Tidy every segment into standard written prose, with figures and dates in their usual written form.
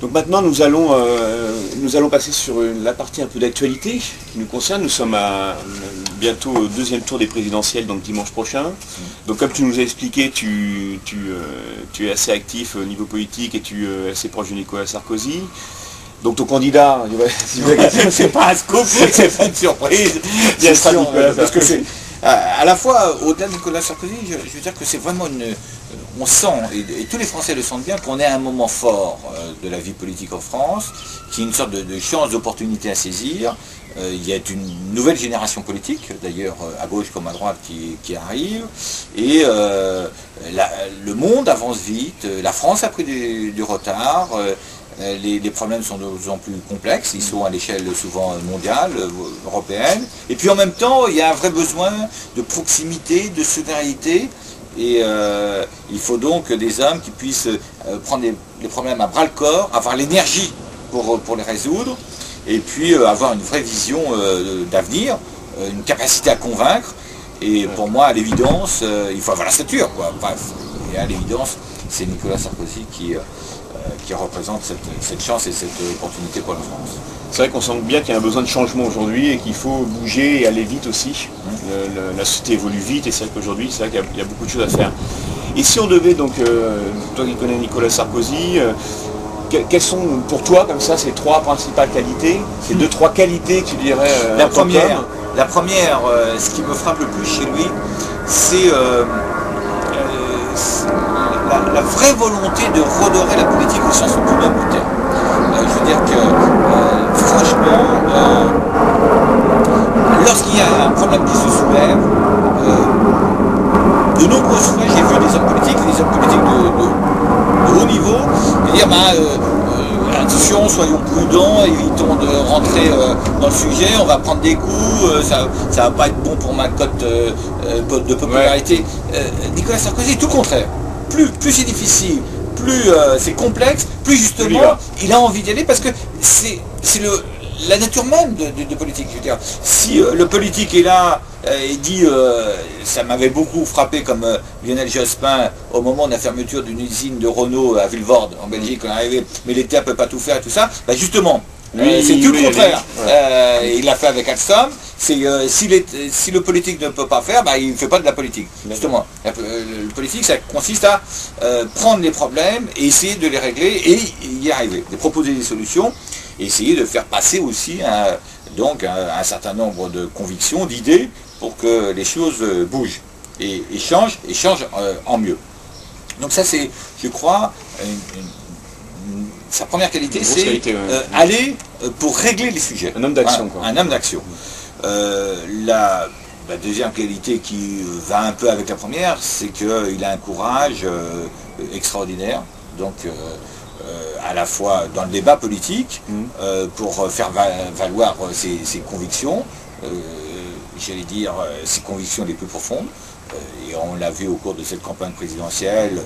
Donc maintenant nous allons passer sur la partie un peu d'actualité qui nous concerne. Nous sommes bientôt au deuxième tour des présidentielles, donc dimanche prochain. Donc comme tu nous as expliqué, tu es assez actif au niveau politique et tu es assez proche de Nicolas Sarkozy. Donc ton candidat, c'est pas un scoop, c'est pas une surprise. Bien sûr, Nicolas parce que Sarkozy. c'est à la fois au-delà de Nicolas Sarkozy, je veux dire que c'est vraiment on sent, et tous les Français le sentent bien, qu'on est à un moment fort de la vie politique en France, qui est une sorte de chance, d'opportunité à saisir. Il y a une nouvelle génération politique, d'ailleurs à gauche comme à droite, qui arrive, et le monde avance vite, la France a pris du retard, les problèmes sont de plus en plus complexes, ils sont à l'échelle souvent mondiale, européenne, et puis en même temps il y a un vrai besoin de proximité, de solidarité, et il faut donc des hommes qui puissent prendre les problèmes à bras le corps, avoir l'énergie pour les résoudre, et puis avoir une vraie vision d'avenir, une capacité à convaincre, et pour moi à l'évidence, il faut avoir la stature, quoi. Bref, et à l'évidence, c'est Nicolas Sarkozy qui représente cette chance et cette opportunité pour la France. C'est vrai qu'on sent bien qu'il y a un besoin de changement aujourd'hui et qu'il faut bouger et aller vite aussi. La société évolue vite et c'est vrai qu'aujourd'hui, c'est vrai qu'il y a beaucoup de choses à faire. Et si on devait, donc, toi qui connais Nicolas Sarkozy, quelles sont pour toi, comme ça, ces trois principales qualités, ces deux, trois qualités que tu dirais la première, ce qui me frappe le plus chez lui, c'est la vraie volonté de redorer la politique au sens le plus noble du terme. Je veux dire que, franchement, lorsqu'il y a un problème qui se soulève, de nombreuses fois j'ai vu des hommes politiques de haut niveau, dire attention, soyons prudents, évitons de rentrer dans le sujet, on va prendre des coups, ça va pas être bon pour ma cote de popularité. Nicolas Sarkozy, tout le contraire. Plus c'est difficile, plus c'est complexe, plus justement il a envie d'y aller parce que c'est la nature même de politique. Je veux dire, si le politique est là et dit, ça m'avait beaucoup frappé comme Lionel Jospin au moment de la fermeture d'une usine de Renault à Vilvoorde en Belgique, on est arrivé, mais l'État ne peut pas tout faire, tout ça, justement. C'est tout le contraire. Il l'a fait avec Alstom. Si le politique ne peut pas faire, il ne fait pas de la politique. Justement, le politique, ça consiste à prendre les problèmes et essayer de les régler et y arriver, de proposer des solutions et essayer de faire passer aussi un certain nombre de convictions, d'idées pour que les choses bougent et changent en mieux. Donc ça, c'est, je crois, sa première qualité, c'est aller pour régler les sujets. Un homme d'action, quoi. Un homme d'action. La deuxième qualité qui va un peu avec la première, c'est qu'il a un courage extraordinaire, donc à la fois dans le débat politique, pour faire valoir ses convictions, j'allais dire ses convictions les plus profondes, et on l'a vu au cours de cette campagne présidentielle,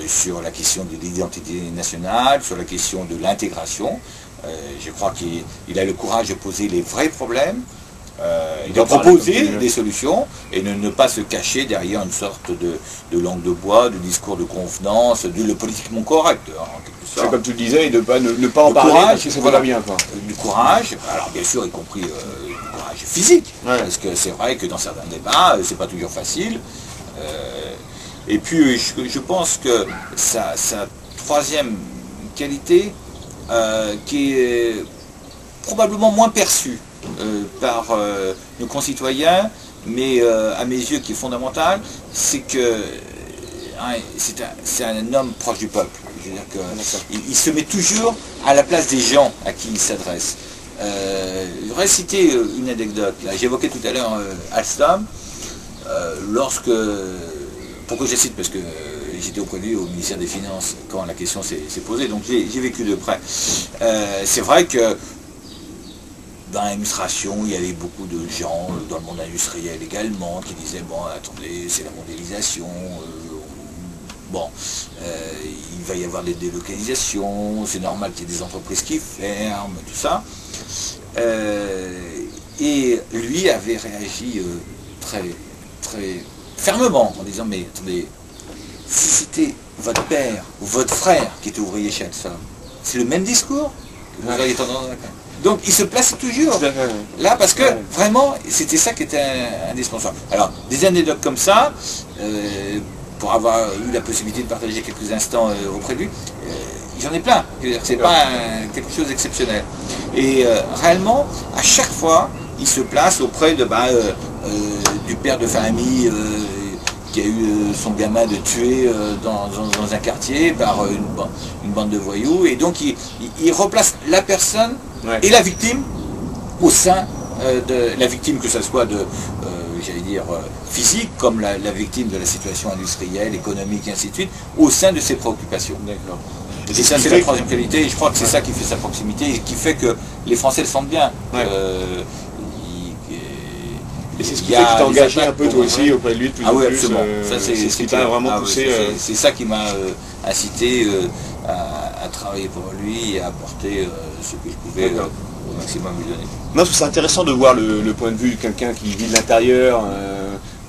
sur la question de l'identité nationale, sur la question de l'intégration. Je crois qu'il a le courage de poser les vrais problèmes, de proposer des solutions et ne pas se cacher derrière une sorte de langue de bois, de discours de convenance, le politiquement correct en quelque sorte. C'est comme tu le disais, et de ne pas en parler parce que ça va bien. Quoi. Du courage, alors bien sûr y compris du courage physique, parce que c'est vrai que dans certains débats, c'est pas toujours facile. Et puis je pense que sa troisième qualité, qui est probablement moins perçue par nos concitoyens, mais à mes yeux qui est fondamental, c'est que c'est un homme proche du peuple. Je veux dire qu'il se met toujours à la place des gens à qui il s'adresse. Je voudrais citer une anecdote. J'évoquais tout à l'heure Alstom, pourquoi je cite, parce que j'étais auprès de lui au ministère des Finances quand la question s'est posée, donc j'ai vécu de près. C'est vrai que dans l'administration, il y avait beaucoup de gens, dans le monde industriel également, qui disaient, bon, attendez, c'est la mondialisation, il va y avoir des délocalisations, c'est normal qu'il y ait des entreprises qui ferment, tout ça. Et lui avait réagi très, très fermement en disant, mais attendez, si c'était votre père ou votre frère qui était ouvrier chez Alstom, c'est le même discours que vous auriez tendance à... Donc il se place toujours Tout à fait, ouais. là parce que Ouais. vraiment c'était ça qui était indispensable. Alors des anecdotes comme ça, pour avoir eu la possibilité de partager quelques instants auprès de lui, j'en ai plein. C'est pas quelque chose d'exceptionnel. Et réellement, à chaque fois, il se place auprès de du père de famille qui a eu son gamin de tuer dans un quartier par une bande de voyous. Et donc il replace la personne Ouais. et la victime au sein de la victime, que ce soit j'allais dire physique, comme la victime de la situation industrielle, économique et ainsi de suite, au sein de ses préoccupations. D'accord. Et ça, c'est la troisième qualité, et je crois que c'est ça qui fait sa proximité, et qui fait que les Français le sentent bien. Ouais. Et c'est ce qui il y fait a que tu t'es des engagé attaques un peu toi aussi auprès de lui de plus Ah en oui, plus. absolument. Ça, C'est ce qui t'a vraiment poussé. C'est ça qui m'a incité à travailler pour lui et à apporter ce que je pouvais D'accord. au maximum lui donner. Non, parce que c'est intéressant de voir le point de vue de quelqu'un qui vit de l'intérieur,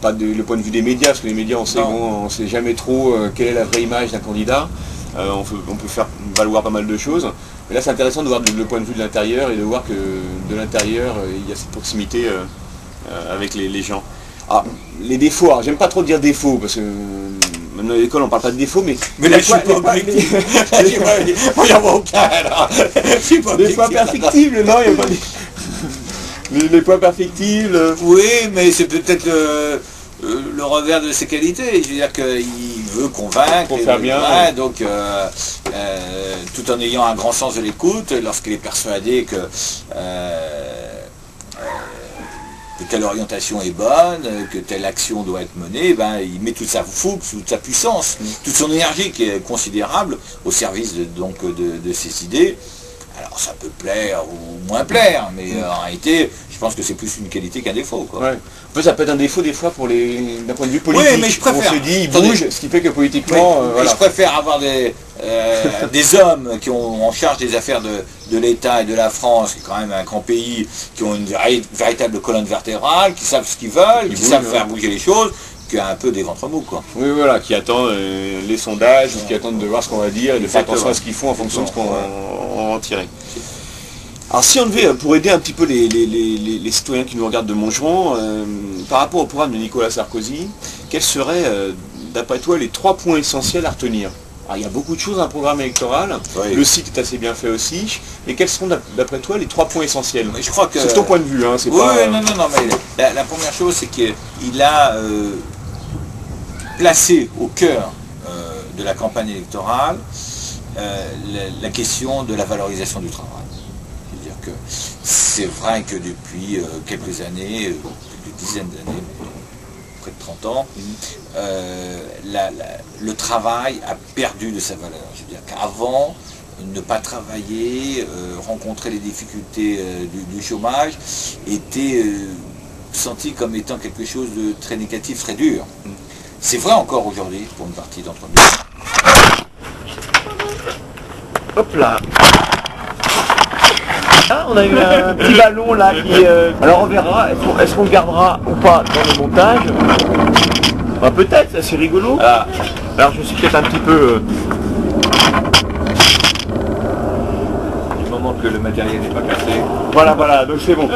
pas le point de vue des médias, parce que les médias, on sait, on sait jamais trop quelle est la vraie image d'un candidat. On peut faire valoir pas mal de choses. Mais là, c'est intéressant de voir le point de vue de l'intérieur et de voir que de l'intérieur, il y a cette proximité avec les gens. Ah, les défauts, alors j'aime pas trop dire défauts, parce que maintenant à l'école on parle pas de défauts, mais Là, je suis pas objectif. Il faut y avoir aucun, là. Je suis pas des points objectif. perfectibles, non, il y a pas les points perfectibles. Oui, mais c'est peut-être le revers de ses qualités. Je veux dire qu'il veut convaincre. Pour faire bien. Ouais, donc, tout en ayant un grand sens de l'écoute, lorsqu'il est persuadé que telle orientation est bonne, que telle action doit être menée, il met toute sa fougue, toute sa puissance, toute son énergie qui est considérable au service de ses idées. Alors ça peut plaire ou moins plaire, mais en réalité, je pense que c'est plus une qualité qu'un défaut, quoi. Ouais. En fait, ça peut être un défaut des fois d'un point de vue politique. Oui, mais je préfère. On se dit, il Attendez. bouge, ce qui fait que politiquement, Oui, mais voilà. je préfère avoir des hommes qui ont en charge des affaires de l'État et de la France, qui est quand même un grand pays, qui ont une véritable colonne vertébrale, qui savent ce qu'ils veulent, qui savent faire bouger les choses, qu'un peu des ventres mous, quoi. Oui, voilà, qui attendent les sondages, qui attendent de voir ce qu'on va dire et de faire Exactement. attention à ce qu'ils font en fonction de ce qu'on va en tirer. Alors si on devait, pour aider un petit peu les citoyens qui nous regardent de Montgeron, par rapport au programme de Nicolas Sarkozy, quels seraient, d'après toi, les 3 points essentiels à retenir? Alors, il y a beaucoup de choses dans un programme électoral, Oui. le site est assez bien fait aussi, mais quels seront, d'après toi, les 3 points essentiels? Mais je crois que... C'est ton point de vue, hein, c'est Oui, pas... non, mais la première chose, c'est qu'il a placé au cœur de la campagne électorale la question de la valorisation du travail. C'est-à-dire que c'est vrai que depuis quelques années, quelques dizaines d'années, près de 30 ans, le travail a perdu de sa valeur. Je veux dire qu'avant, ne pas travailler, rencontrer les difficultés du chômage, était senti comme étant quelque chose de très négatif, très dur. C'est vrai encore aujourd'hui pour une partie d'entre nous. Hop là. Ah, on a eu un petit ballon là qui... Alors on verra, est-ce qu'on le gardera ou pas dans le montage? Bah, peut-être, c'est rigolo. Ah. Alors je suis peut-être un petit peu... Du moment que le matériel n'est pas cassé. Voilà, donc c'est bon.